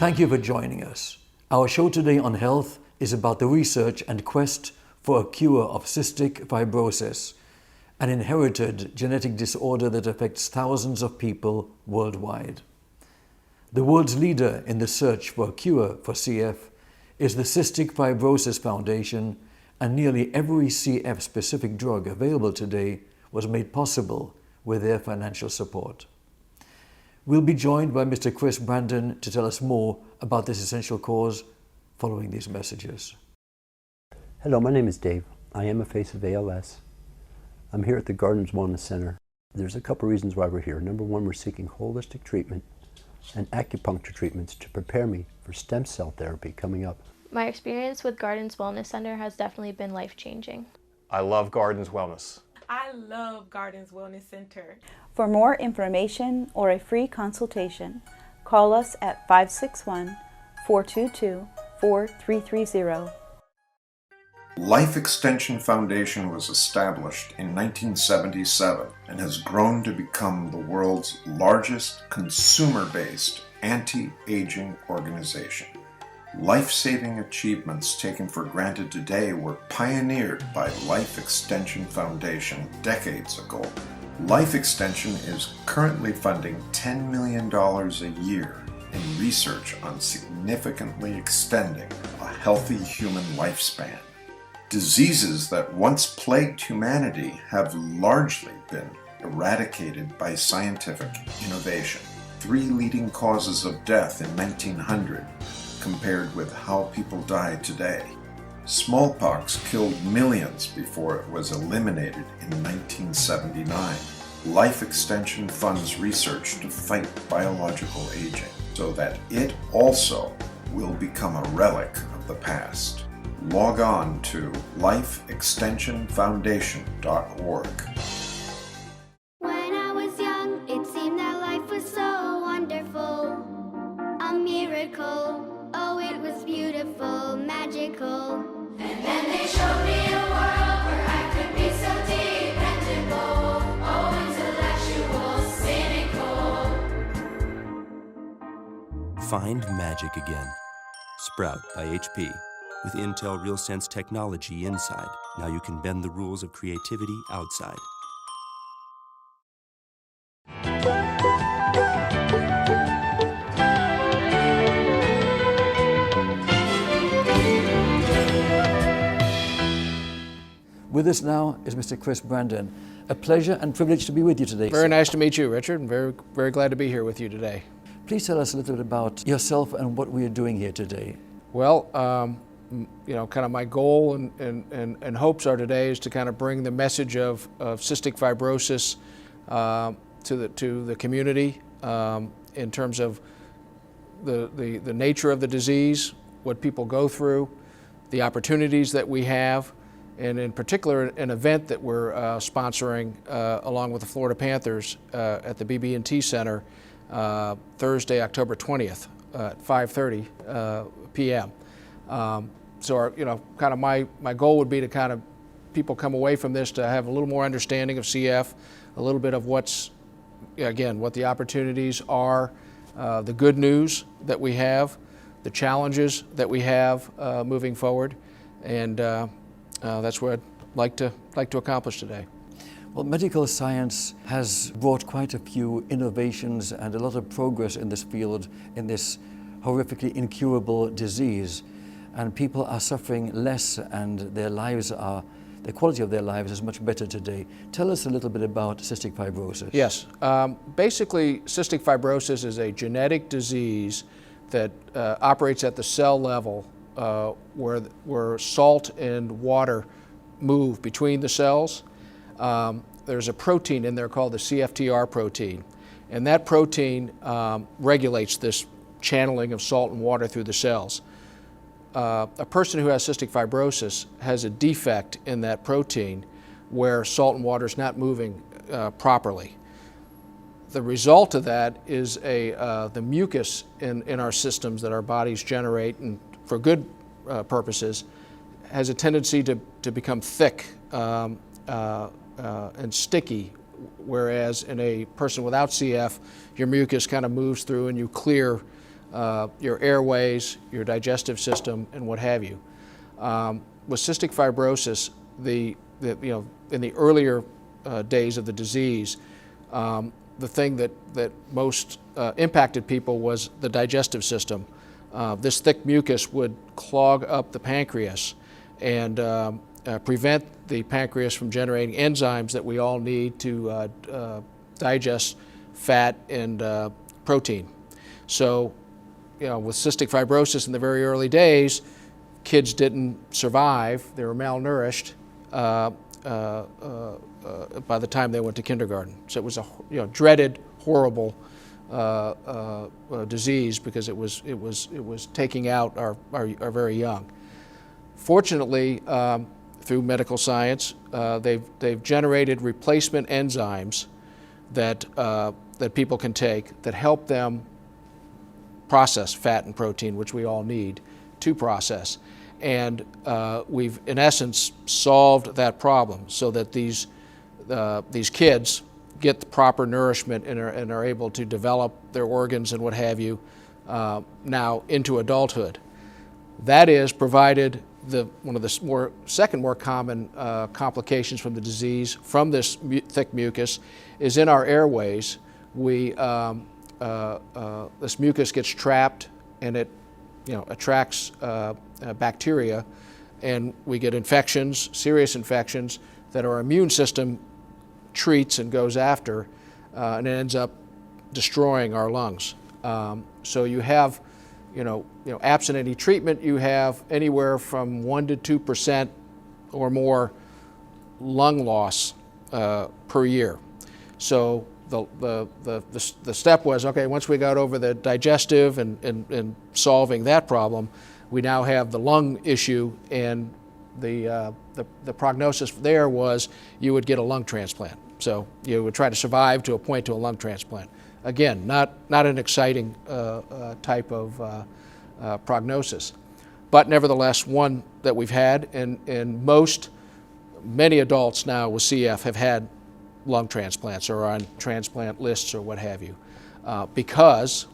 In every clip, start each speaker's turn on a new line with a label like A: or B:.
A: Thank you for joining us. Our show today on health is about the research and quest for a cure of cystic fibrosis, an inherited genetic disorder that affects thousands of people worldwide. The world's leader in the search for a cure for CF is the Cystic Fibrosis Foundation, and nearly every CF-specific drug available today was made possible with their financial support. We'll be joined by Mr. Cris Branden to tell us more about this essential cause following these messages.
B: Hello, my name is Dave. I am a face of ALS. I'm here at the Gardens Wellness Center. There's a couple reasons why we're here. Number one, we're seeking holistic treatment and acupuncture treatments to prepare me for stem cell therapy coming up.
C: My experience with Gardens Wellness Center has definitely been life-changing.
D: I love Gardens Wellness.
E: I love Gardens Wellness Center.
F: For more information or a free consultation, call us at 561-422-4330.
G: Life Extension Foundation was established in 1977 and has grown to become the world's largest consumer-based anti-aging organization. Life-saving achievements taken for granted today were pioneered by Life Extension Foundation decades ago. Life Extension is currently funding $10 million a year in research on significantly extending a healthy human lifespan. Diseases that once plagued humanity have largely been eradicated by scientific innovation. 3 leading causes of death in 1900 compared with how people die today. Smallpox killed millions before it was eliminated in 1979. Life Extension funds research to fight biological aging so that it also will become a relic of the past. Log on to lifeextensionfoundation.org.
H: When I was young, it seemed that life was so wonderful, a miracle. Oh, it was beautiful, magical. And then they showed me a world where I could be so dependable. Oh, intellectual, cynical.
I: Find magic again. Sprout by HP. With Intel RealSense technology inside, now you can bend the rules of creativity outside.
A: With us now is Mr. Cris Branden. A pleasure and privilege to be with you today.
J: Very nice to meet you, Richard, and very, very glad to be here with you today.
A: Please tell us a little bit about yourself and what we are doing here today.
J: Well, you know, kind of my goal and hopes are today is to kind of bring the message of cystic fibrosis to the community in terms of the nature of the disease, what people go through, the opportunities that we have, and in particular an event that we're sponsoring along with the Florida Panthers at the BB&T Center Thursday, October 20th at 5:30 p.m. So our, you know, kind of my goal would be to kind of people come away from this to have a little more understanding of CF, a little bit of what's, again, what the opportunities are, the good news that we have, the challenges that we have moving forward, and that's what I'd like to accomplish today.
A: Well, medical science has brought quite a few innovations and a lot of progress in this field, in this horrifically incurable disease. And people are suffering less, and their quality of their lives is much better today. Tell us a little bit about cystic fibrosis.
J: Yes, basically cystic fibrosis is a genetic disease that operates at the cell level where salt and water move between the cells. There's a protein in there called the CFTR protein, and that protein regulates this channeling of salt and water through the cells. A person who has cystic fibrosis has a defect in that protein where salt and water is not moving properly. The result of that is the mucus in our systems that our bodies generate, and for good purposes, has a tendency to become thick and sticky, whereas in a person without CF, your mucus kind of moves through and you clear your airways, your digestive system, and what have you. With cystic fibrosis, in the earlier days of the disease, the thing that most impacted people was the digestive system. This thick mucus would clog up the pancreas and prevent the pancreas from generating enzymes that we all need to digest fat and protein. So, with cystic fibrosis in the very early days, kids didn't survive. They were malnourished by the time they went to kindergarten. So it was a dreaded, horrible disease because it was taking out our very young. Fortunately, through medical science, they've generated replacement enzymes that people can take that help them process fat and protein, which we all need to process. And we've, in essence, solved that problem so that these kids get the proper nourishment and are able to develop their organs and what have you now into adulthood. That is provided one of the second more common complications from the disease from this thick mucus is in our airways. This mucus gets trapped and it attracts bacteria, and we get infections, serious infections that our immune system treats and goes after, and it ends up destroying our lungs. So you have, absent any treatment, you have anywhere from 1% to 2% or more lung loss per year. So the step was, okay, once we got over the digestive and solving that problem, we now have the lung issue, and the prognosis there was you would get a lung transplant. So you would try to survive to a point to a lung transplant. Again, not an exciting type of prognosis, but nevertheless one that we've had, and many adults now with CF have had lung transplants or on transplant lists or what have you, because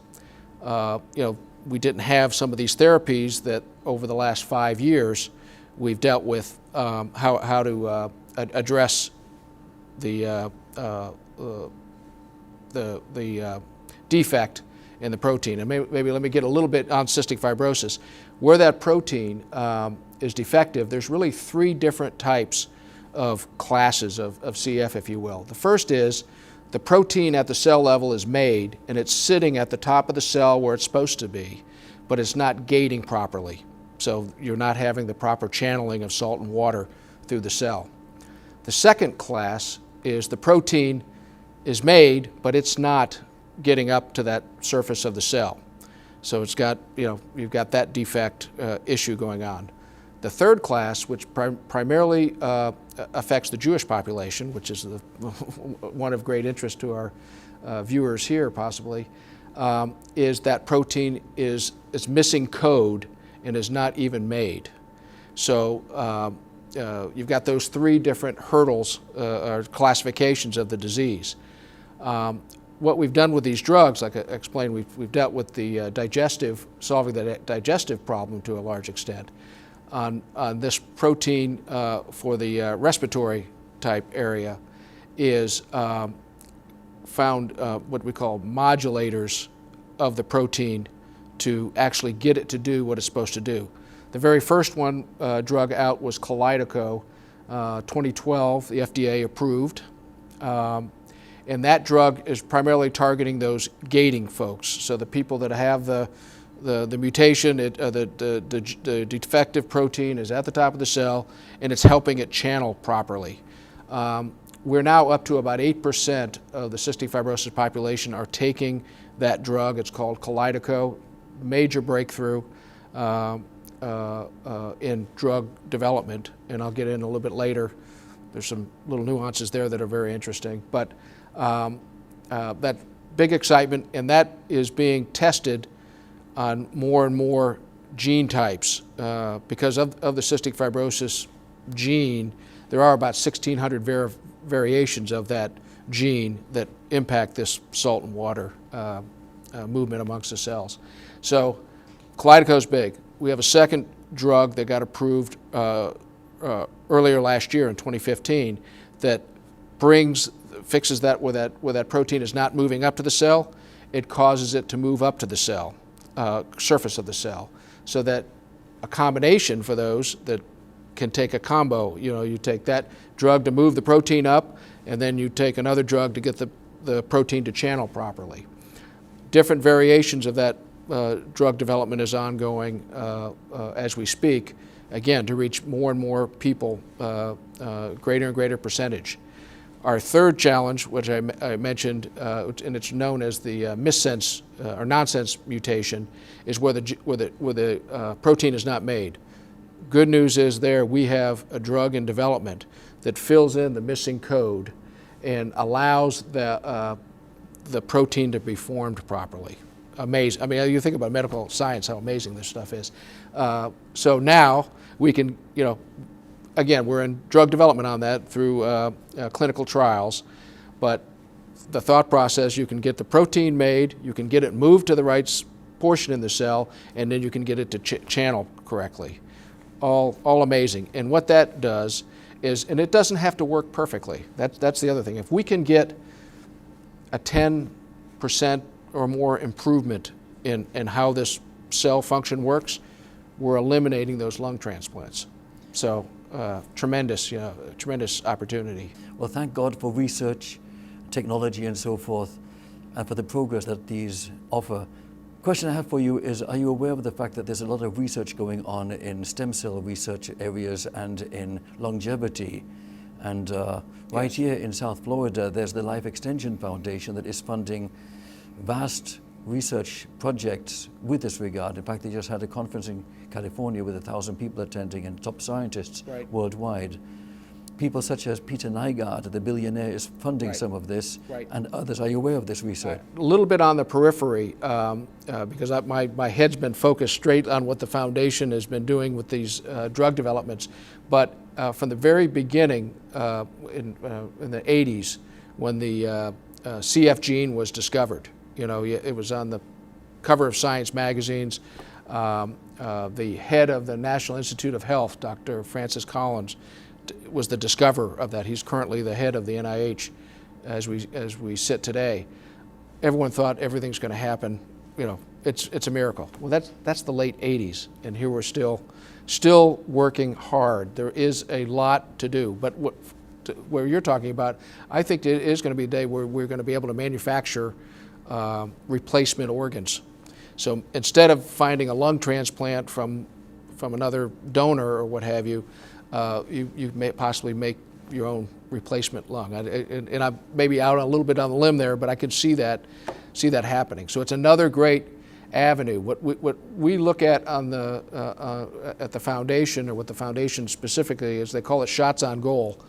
J: we didn't have some of these therapies that over the last 5 years we've dealt with how to address the defect in the protein. And maybe let me get a little bit on cystic fibrosis. Where that protein is defective, there's really 3 different types of classes of CF, if you will. The first is the protein at the cell level is made and it's sitting at the top of the cell where it's supposed to be, but it's not gating properly. So you're not having the proper channeling of salt and water through the cell. The second class is the protein is made, but it's not getting up to that surface of the cell. So it's got, you've got that defect issue going on. The third class, which primarily affects the Jewish population, which is one of great interest to our viewers here possibly, is that protein is missing code and is not even made. So you've got those 3 different hurdles or classifications of the disease. What we've done with these drugs, like I explained, we've dealt with the solving the digestive problem to a large extent. On this protein for the respiratory type area is found what we call modulators of the protein to actually get it to do what it's supposed to do. The very first one drug out was Kalydeco, 2012, the FDA approved. And that drug is primarily targeting those gating folks, so the people that have the mutation, the defective protein is at the top of the cell, and it's helping it channel properly. We're now up to about 8% of the cystic fibrosis population are taking that drug. It's called Kalydeco, major breakthrough in drug development, and I'll get in a little bit later. There's some little nuances there that are very interesting, but that big excitement, and that is being tested on more and more gene types. Because of the cystic fibrosis gene, there are about 1,600 variations of that gene that impact this salt and water movement amongst the cells. So Kalydeco's big. We have a second drug that got approved earlier last year in 2015 that fixes that where that protein is not moving up to the cell. It causes it to move up to the cell, surface of the cell, so that a combination for those that can take a combo. You take that drug to move the protein up, and then you take another drug to get the protein to channel properly. Different variations of that drug development is ongoing as we speak, again, to reach more and more people, greater and greater percentage. Our third challenge, which I mentioned, and it's known as the missense or nonsense mutation, is where the protein is not made. Good news is we have a drug in development that fills in the missing code and allows the protein to be formed properly. Amazing. I mean, you think about medical science, how amazing this stuff is. So now we can, again, we're in drug development on that through clinical trials, but the thought process, you can get the protein made, you can get it moved to the right portion in the cell, and then you can get it to channel correctly. All amazing. And what that does is, and it doesn't have to work perfectly. That's the other thing. If we can get a 10% or more improvement in how this cell function works, we're eliminating those lung transplants. So tremendous opportunity.
A: Well, thank God for research, technology and so forth, and for the progress that these offer. Question I have for you is, are you aware of the fact that there's a lot of research going on in stem cell research areas and in longevity? And right here in South Florida, there's the Life Extension Foundation that is funding vast research projects with this regard. In fact, they just had a conference in California with 1,000 people attending and top scientists worldwide. People such as Peter Nygaard, the billionaire, is funding some of this, and others. Are you aware of this research?
J: A little bit on the periphery, because my head's been focused straight on what the foundation has been doing with these drug developments. But from the very beginning, in the 80s, when the CF gene was discovered, it was on the cover of Science magazines. The head of the National Institute of Health, Dr. Francis Collins, was the discoverer of that. He's currently the head of the NIH as we sit today. Everyone thought everything's going to happen. It's a miracle. Well, that's the late 80s, and here we're still working hard. There is a lot to do, but where you're talking about, I think it is going to be a day where we're going to be able to manufacture replacement organs. So instead of finding a lung transplant from another donor or what have you, you may possibly make your own replacement lung. And I'm maybe out a little bit on the limb there, but I could see that happening. So it's another great avenue. What we look at on at the foundation, or what the foundation specifically is, they call it shots on goal,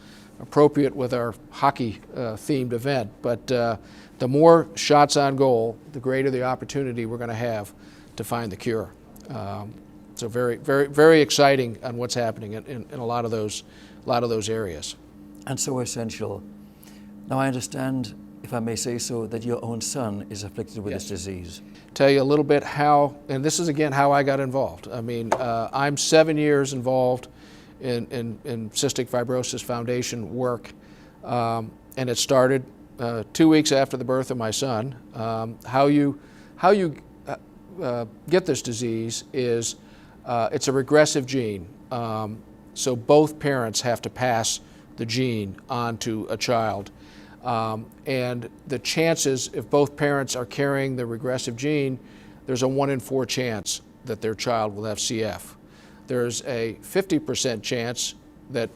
J: appropriate with our hockey themed event. But the more shots on goal, the greater the opportunity we're going to have to find the cure. So very, very, very exciting on what's happening in a lot of those areas.
A: And so essential. Now I understand, if I may say so, that your own son is afflicted with this disease.
J: Tell you a little bit how, and this is again how I got involved. I mean, I'm 7 years involved in Cystic Fibrosis Foundation work, and it started 2 weeks after the birth of my son. How you get this disease is it's a regressive gene. So both parents have to pass the gene on to a child. And the chances, if both parents are carrying the regressive gene, there's a 1 in 4 chance that their child will have CF. There's a 50% chance that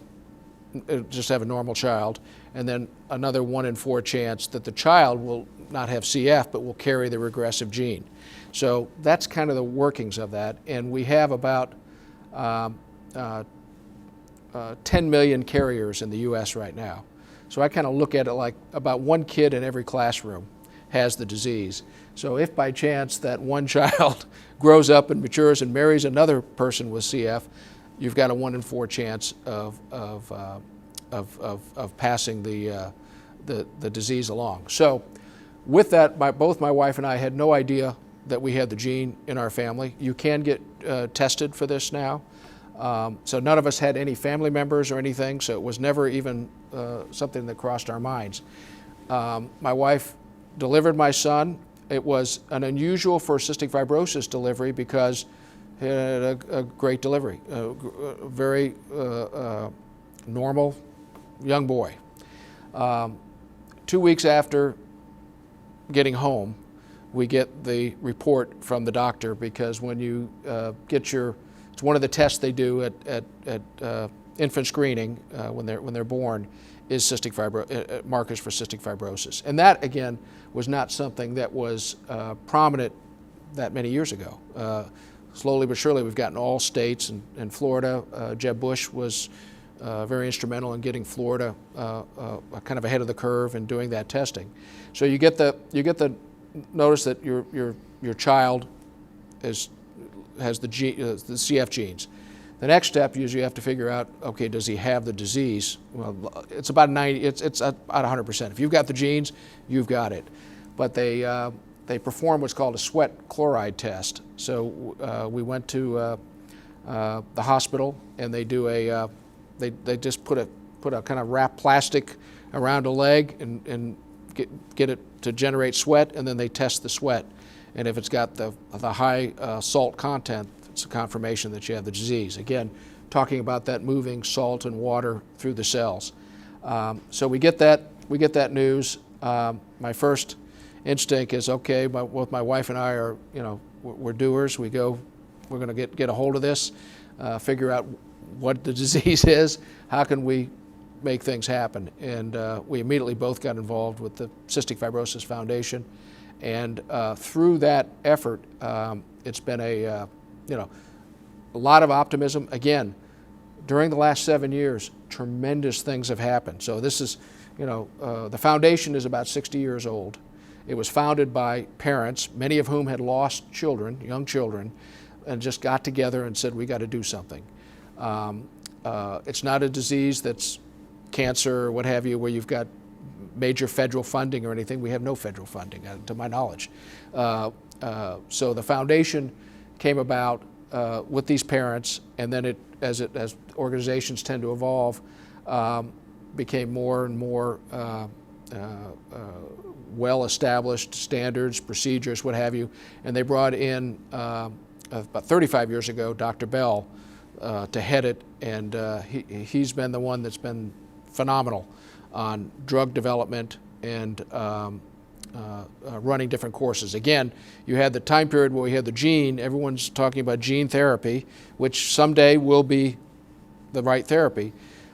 J: just have a normal child, and then another 1 in 4 chance that the child will not have CF but will carry the regressive gene. So that's kind of the workings of that, and we have about 10 million carriers in the U.S. right now. So I kind of look at it like about 1 kid in every classroom has the disease. So if by chance that one child grows up and matures and marries another person with CF, you've got a 1 in 4 chance of passing the disease along. So with that, both my wife and I had no idea that we had the gene in our family. You can get tested for this now. So none of us had any family members or anything, so it was never even something that crossed our minds. My wife delivered my son. It was an unusual for cystic fibrosis delivery because he had a great delivery, a very normal young boy. 2 weeks after getting home, we get the report from the doctor, because when you it's one of the tests they do at infant screening when they're born, is markers for cystic fibrosis. And that, again, was not something that was prominent that many years ago. Slowly but surely, we've gotten all states, and Florida. Jeb Bush was very instrumental in getting Florida kind of ahead of the curve in doing that testing. So you get the notice that your child has the CF genes. The next step is you have to figure out, okay, does he have the disease? Well, it's about 90. It's about 100%. If you've got the genes, you've got it. But they perform what's called a sweat chloride test. So we went to the hospital, and they do they just put a kind of wrap plastic around a leg and get it to generate sweat, and then they test the sweat. And if it's got the high salt content, it's a confirmation that you have the disease. Again, talking about that moving salt and water through the cells. So we get that news. My first instinct is, okay, both my wife and I are, we're doers. We're going to get a hold of this, figure out what the disease is. How can we make things happen? And we immediately both got involved with the Cystic Fibrosis Foundation. And through that effort, it's been a lot of optimism. Again, during the last 7 years, tremendous things have happened. So this is, the foundation is about 60 years old. It was founded by parents, many of whom had lost children, young children, and just got together and said, we got to do something. It's not a disease that's cancer or what have you, where you've got major federal funding or anything. We have no federal funding, to my knowledge. So the foundation came about with these parents, and then as organizations tend to evolve, became more and more well-established standards, procedures, what have you. And they brought in, about 35 years ago, Dr. Bell to head it, and he's been the one that's been phenomenal on drug development and running different courses. Again, you had the time period where we had the gene. Everyone's talking about gene therapy, which someday will be the right therapy.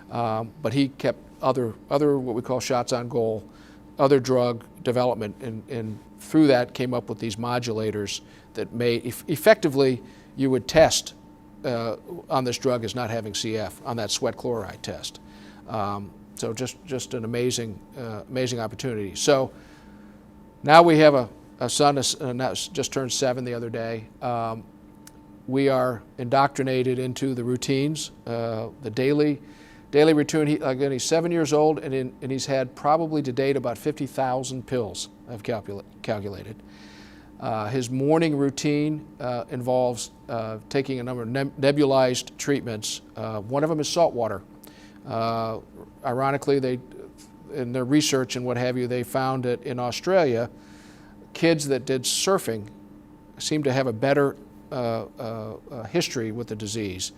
J: But he kept other what we call shots on goal, other drug development, and through that came up with these modulators that may effectively, you would test on this drug as not having CF on that sweat chloride test. So just an amazing opportunity. So now we have a son that just turned 7 the other day. We are indoctrinated into the routines, the daily routine. Again, he's 7 years old, and he's had probably to date about 50,000 pills, I've calculated. His morning routine involves taking a number of nebulized treatments. One of them is salt water. Ironically, in their research and what have you, they found that in Australia, kids that did surfing seem to have a better history with the disease.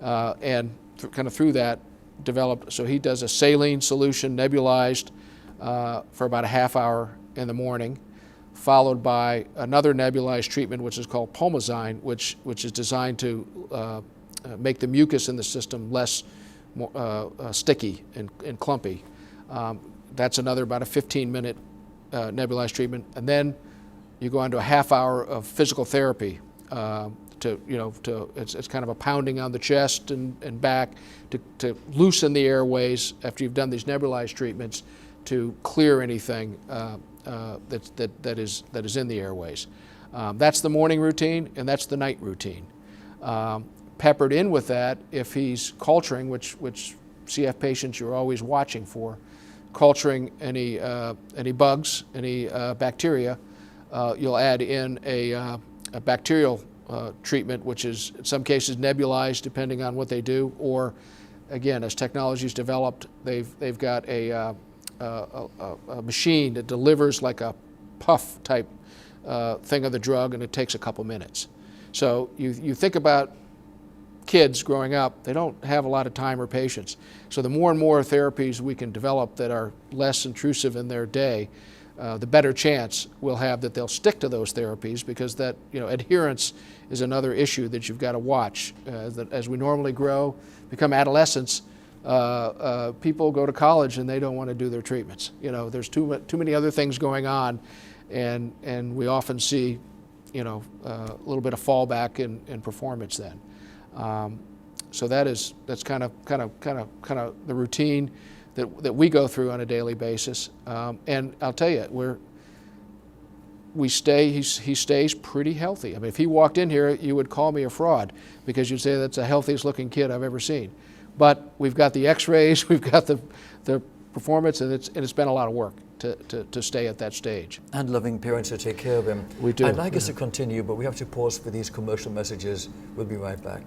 J: And kind of through that developed, so he does a saline solution nebulized for about a half hour in the morning, followed by another nebulized treatment, which is called Pulmozyme, which is designed to make the mucus in the system less sticky and clumpy. That's another about a 15-minute nebulized treatment, and then you go on to a half hour of physical therapy. It's kind of a pounding on the chest and back to loosen the airways after you've done these nebulized treatments, to clear anything that is in the airways. That's the morning routine, and that's the night routine. Peppered in with that, if he's culturing, which CF patients you're always watching for, culturing any bugs, any bacteria, you'll add in a bacterial treatment, which is in some cases nebulized depending on what they do, or again, as technology's developed, they've got a machine that delivers like a puff type thing of the drug, and it takes a couple minutes. So you think about kids growing up, they don't have a lot of time or patience. So the more and more therapies we can develop that are less intrusive in their day, the better chance we'll have that they'll stick to those therapies, because that, adherence is another issue that you've got to watch. That as we normally grow, become adolescents, people go to college and they don't want to do their treatments. There's too many other things going on, and we often see, a little bit of fallback in performance then. So that's kind of the routine that we go through on a daily basis. And I'll tell you, he stays pretty healthy. I mean, if he walked in here, you would call me a fraud, because you'd say that's the healthiest looking kid I've ever seen. But we've got the x-rays, we've got the performance, and it's been a lot of work to stay at that stage.
A: And loving parents to take care of him.
J: We do.
A: I'd like us to continue, but we have to pause for these commercial messages. We'll be right back.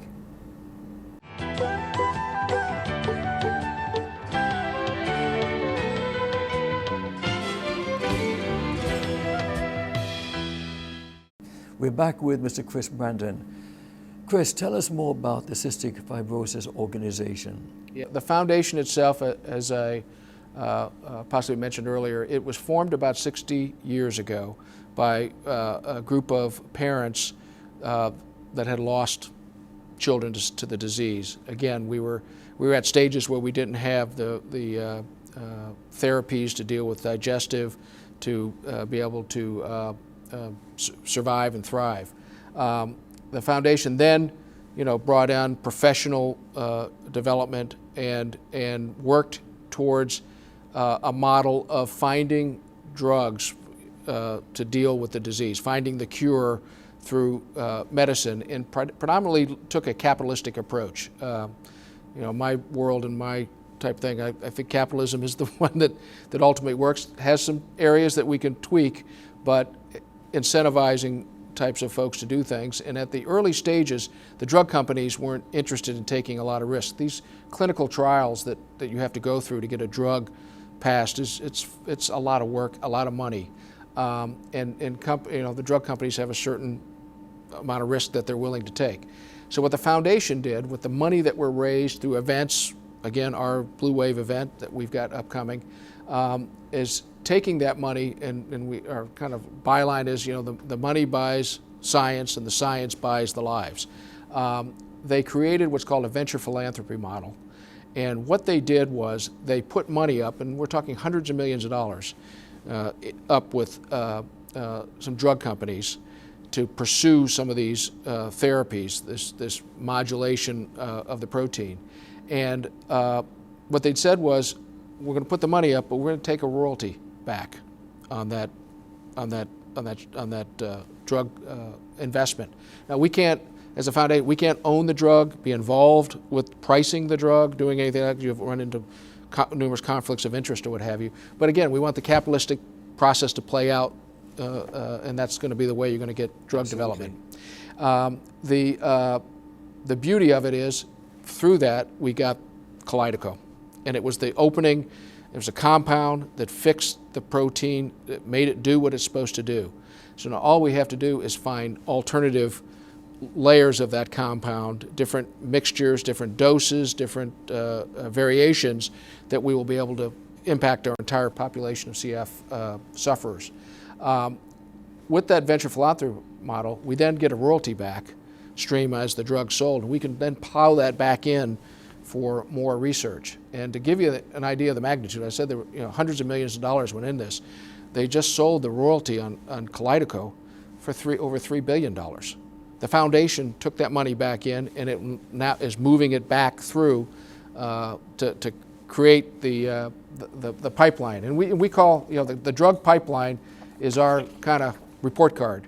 A: We're back with Mr. Cris Branden. Cris, tell us more about the Cystic Fibrosis Organization.
J: Yeah, the foundation itself, as I possibly mentioned earlier, it was formed about 60 years ago by a group of parents that had lost children to the disease. Again, we were at stages where we didn't have the therapies to deal with digestive, to be able to survive and thrive. The foundation then, brought on professional development and worked towards a model of finding drugs to deal with the disease, finding the cure through medicine, and predominantly took a capitalistic approach. My world and my type thing, I think capitalism is the one that ultimately works. It has some areas that we can tweak, but incentivizing types of folks to do things. And at the early stages, the drug companies weren't interested in taking a lot of risks. These clinical trials that you have to go through to get a drug passed, it's a lot of work, a lot of money. The drug companies have a certain amount of risk that they're willing to take. So what the foundation did with the money that were raised through events, again, our Blue Wave event that we've got upcoming, is taking that money, and our kind of byline is, the money buys science and the science buys the lives. They created what's called a venture philanthropy model. And what they did was they put money up, and we're talking hundreds of millions of dollars, up with some drug companies to pursue some of these therapies, this modulation of the protein. And what they'd said was, we're going to put the money up, but we're going to take a royalty back on that drug investment. Now, we can't, as a foundation, we can't own the drug, be involved with pricing the drug, doing anything like that. You've run into numerous conflicts of interest or what have you. But again, we want the capitalistic process to play out, and that's going to be the way you're going to get drug development. The beauty of it is, through that, we got Kalydeco. And it was the opening, it was a compound that fixed the protein, that made it do what it's supposed to do. So now all we have to do is find alternative layers of that compound, different mixtures, different doses, different variations that we will be able to impact our entire population of CF sufferers. With that venture philanthropy model, we then get a royalty back stream as the drug's sold, and we can then plow that back in for more research. And to give you an idea of the magnitude, I said there were hundreds of millions of dollars went in this. They just sold the royalty on Kalydeco for over $3 billion. The foundation took that money back in, and it now is moving it back through to create the pipeline. And we call the drug pipeline is our kind of report card,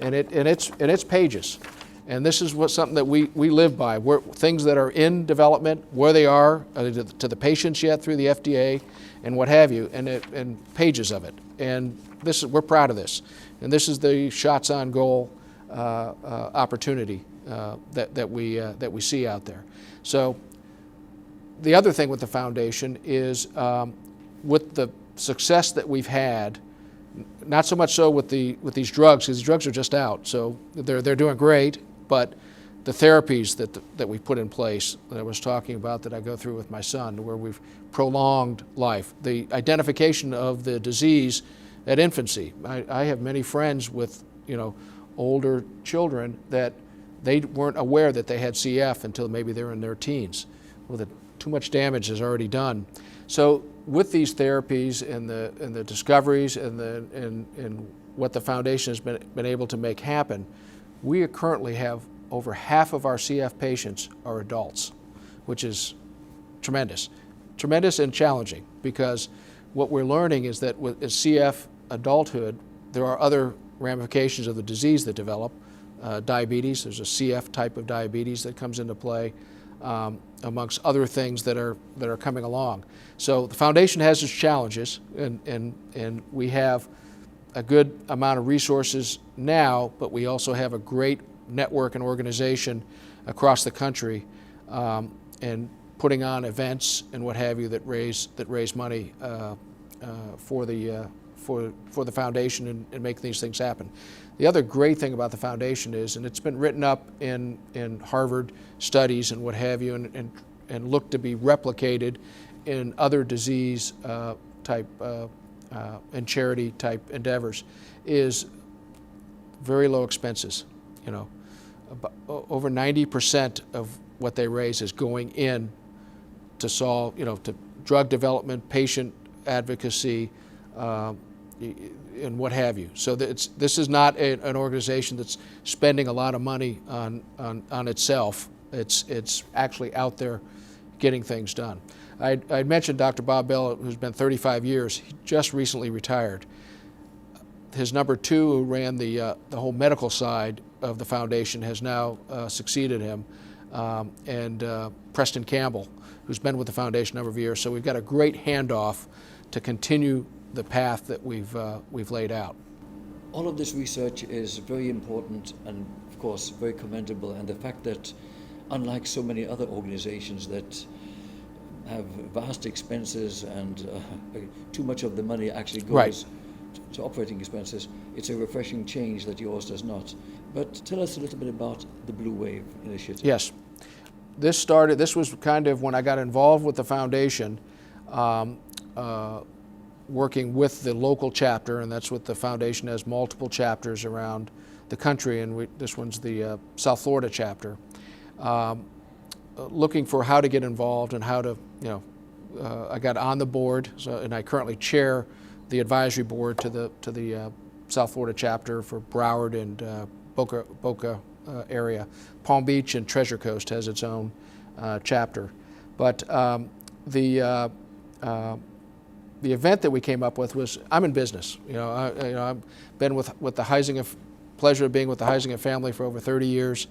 J: and it's pages. And this is something that we live by. Things that are in development, where they are to the patients yet through the FDA, and what have you, and pages of it. And we're proud of this. And this is the shots on goal opportunity that we see out there. So the other thing with the foundation is with the success that we've had, not so much so with these drugs, because the drugs are just out, so they're doing great, but the therapies that we've put in place that I was talking about, that I go through with my son, where we've prolonged life, the identification of the disease at infancy. I have many friends with older children that they weren't aware that they had CF until maybe they're in their teens. Well, too much damage is already done. So with these therapies and the discoveries and what the foundation has been able to make happen, we currently have over half of our CF patients are adults, which is tremendous. Tremendous and challenging, because what we're learning is that with CF adulthood, there are other ramifications of the disease that develop. Diabetes, there's a CF type of diabetes that comes into play, amongst other things that are coming along. So the foundation has its challenges, and we have a good amount of resources now, but we also have a great network and organization across the country, and putting on events and what have you that raise money for the foundation and make these things happen. The other great thing about the foundation is, and it's been written up in Harvard studies and what have you, and looked to be replicated in other disease type and charity type endeavors, is very low expenses. Over 90% of what they raise is going in to solve, to drug development, patient advocacy, and what have you. So this is not an organization that's spending a lot of money on itself. It's actually out there getting things done. I mentioned Dr. Bob Bell, who's been 35 years. He just recently retired. His number two, who ran the whole medical side of the foundation, has now succeeded him, and Preston Campbell, who's been with the foundation a number of years. So we've got a great handoff to continue the path that we've laid out.
A: All of this research is very important and, of course, very commendable. And the fact that, unlike so many other organizations that have vast expenses and too much of the money actually goes to operating expenses, it's a refreshing change that yours does not. But tell us a little bit about the Blue Wave initiative.
J: Yes. This was kind of when I got involved with the foundation, working with the local chapter, and that's what the foundation has, multiple chapters around the country, and this one's the South Florida chapter, looking for how to get involved and how to, I got on the board, and I currently chair the advisory board to the South Florida chapter for Broward and Boca area. Palm Beach and Treasure Coast has its own chapter, but the event that we came up with was, I'm in business. I've been with the Huizinga, pleasure of being with the Huizinga family for over 30 years,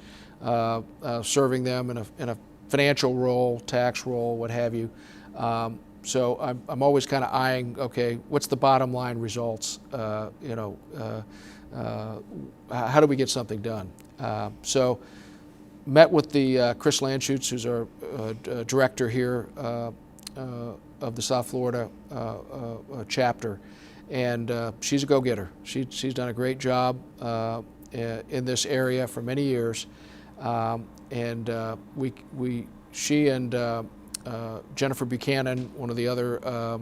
J: serving them in a financial role, tax role, what have you. So I'm always kind of eyeing, okay, what's the bottom line results? How do we get something done? So met with the Chris Landshutz, who's our director here of the South Florida chapter, and she's a go-getter. She's done a great job in this area for many years, and she and Jennifer Buchanan, one of the other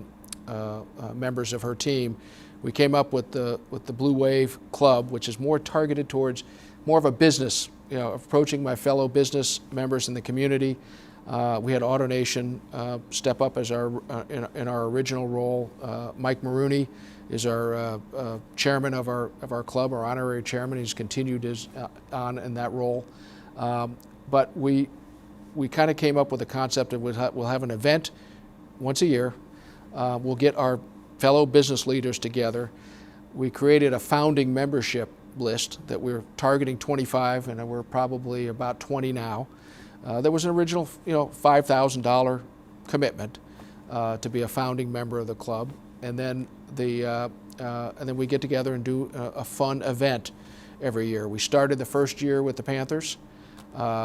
J: members of her team, we came up with the Blue Wave Club, which is more targeted towards more of a business, approaching my fellow business members in the community. We had AutoNation step up as in our original role. Mike Maroney is our chairman of our club, our honorary chairman. He's continued on in that role. But we kind of came up with a concept of we'll have an event once a year. We'll get our fellow business leaders together. We created a founding membership list that we're targeting 25, and we're probably about 20 now. There was an original, $5,000 commitment to be a founding member of the club, and then the and then we get together and do a fun event every year. We started the first year with the Panthers.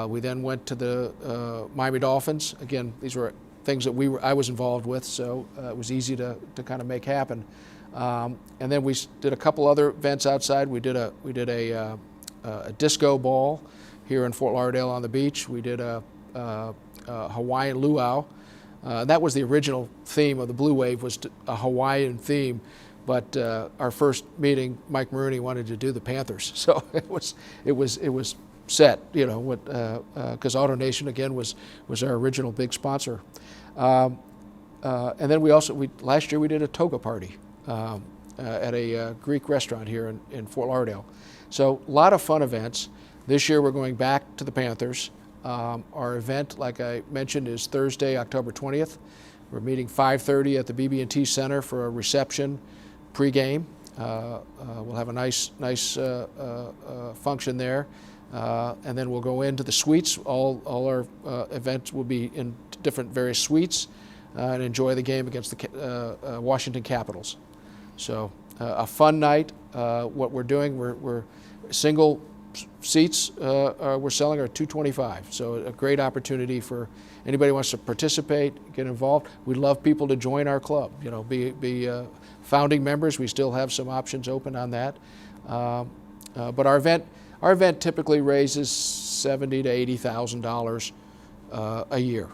J: We then went to the Miami Dolphins. Again, these were things that I was involved with, so it was easy to kind of make happen. And then we did a couple other events outside. We did a disco ball here in Fort Lauderdale on the beach. We did a Hawaiian luau. That was the original theme of the Blue Wave, was a Hawaiian theme. But our first meeting, Mike Maroney wanted to do the Panthers, so it was set, you know, because AutoNation again was our original big sponsor. And then last year we did a toga party at a Greek restaurant here in Fort Lauderdale. So a lot of fun events. This year we're going back to the Panthers. Our event, like I mentioned, is Thursday, October 20th. We're meeting 5:30 at the BB&T Center for a reception pregame. We'll have a nice function there. And then we'll go into the suites. All our events will be in different various suites and enjoy the game against the Washington Capitals. So a fun night. What we're doing, we're single seats we're selling are $225. So a great opportunity for anybody who wants to participate, get involved. We'd love people to join our club. You know, be founding members. We still have some options open on that. But our event typically raises $70,000 to $80,000 a year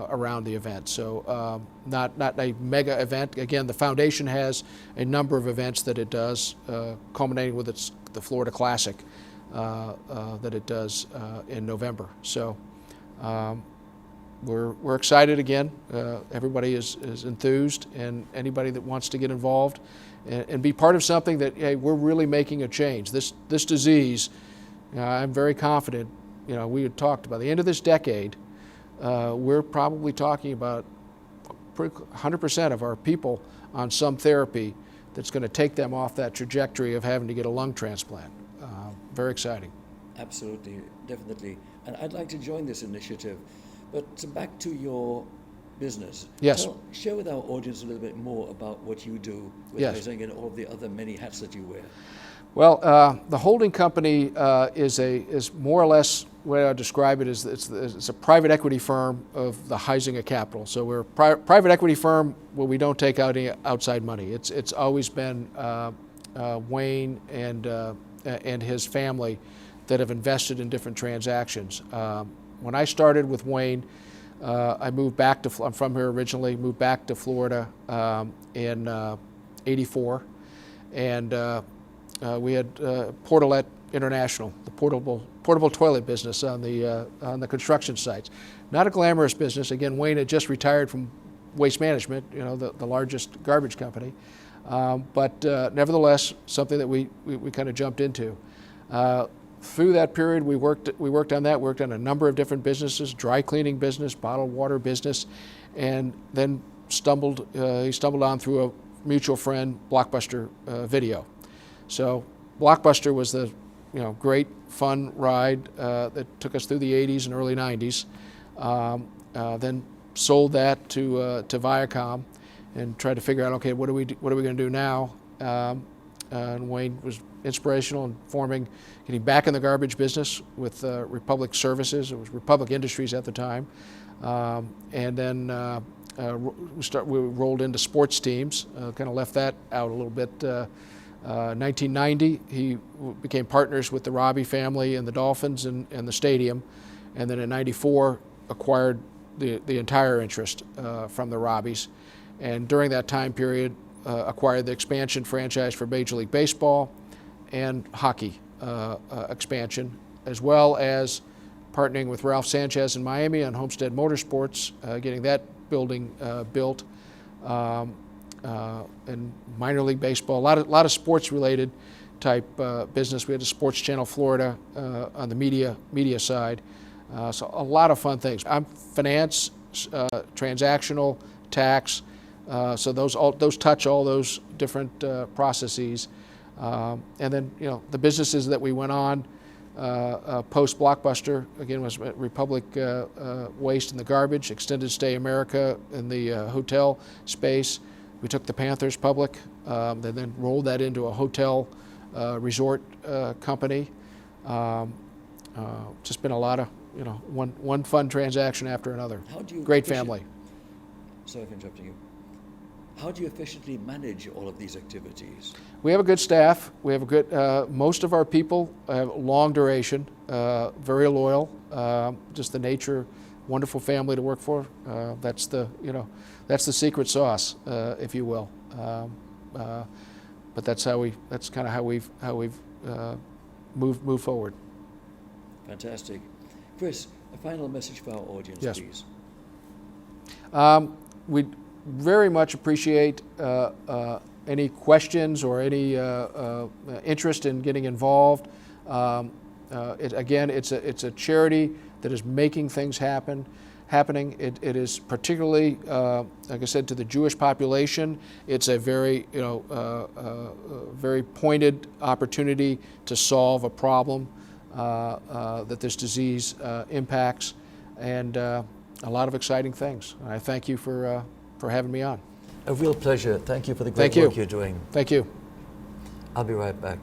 J: around the event. So not a mega event. Again, the foundation has a number of events that it does, culminating with the Florida Classic that it does in November. So we're excited again. Everybody is enthused, and anybody that wants to get involved and be part of something that, hey, we're really making a change. This disease, I'm very confident, you know, we had talked about the end of this decade, we're probably talking about 100% of our people on some therapy that's going to take them off that trajectory of having to get a lung transplant. Very exciting.
A: Absolutely, definitely. And I'd like to join this initiative. But back to your business.
J: Yes.
A: Share with our audience a little bit more about what you do with
J: Yes.
A: and all of the other many hats that you wear.
J: Well, the holding company is more or less, the way I describe it is it's a private equity firm of the Huizinga Capital. So we're a private equity firm where we don't take out any outside money. It's always been Wayne and his family that have invested in different transactions. When I started with Wayne, I moved back to, I'm from here originally, moved back to Florida in '84, and we had Portalet International, the portable toilet business on the construction sites. Not a glamorous business. Again, Wayne had just retired from Waste Management, you know, the largest garbage company, but nevertheless, something that we kind of jumped into. Through that period, we worked on that. Worked on a number of different businesses: dry cleaning business, bottled water business, and then stumbled on through a mutual friend, Blockbuster Video. So Blockbuster was the great fun ride that took us through the '80s and early '90s. Then sold that to Viacom and tried to figure out, okay, what are we going to do now? And Wayne was inspirational in getting back in the garbage business with Republic Services. It was Republic Industries at the time. And then we rolled into sports teams, kind of left that out a little bit. 1990, he became partners with the Robbie family and the Dolphins and the stadium. And then in '94, acquired the entire interest from the Robbies. And during that time period, acquired the expansion franchise for Major League Baseball and hockey expansion, as well as partnering with Ralph Sanchez in Miami on Homestead Motorsports, getting that building built, and minor league baseball, a lot of sports-related type business. We had a Sports Channel Florida on the media side, so a lot of fun things. I'm finance, transactional, tax. So those touch all those different processes, and then the businesses that we went on post Blockbuster again was Republic Waste and the garbage, Extended Stay America in the hotel space, We took the Panthers public, they then rolled that into a hotel resort company. Just been a lot of, one fun transaction after another. Great family.
A: Sorry for interrupting you. How do you efficiently manage all of these activities?
J: We have a good staff. We have a good, most of our people have long duration, very loyal, just the nature, wonderful family to work for. That's the secret sauce, if you will. But that's kind of how we've moved forward.
A: Fantastic. Chris, a final message for our audience,
J: yes.
A: please.
J: We very much appreciate any questions or any interest in getting involved. Again, it's a charity that is making things happening. It is particularly, like I said, to the Jewish population. It's a very, very pointed opportunity to solve a problem that this disease impacts, and a lot of exciting things. I thank you for having me on.
A: A real pleasure. Thank you for the great work you're doing.
J: Thank you.
A: I'll be right back.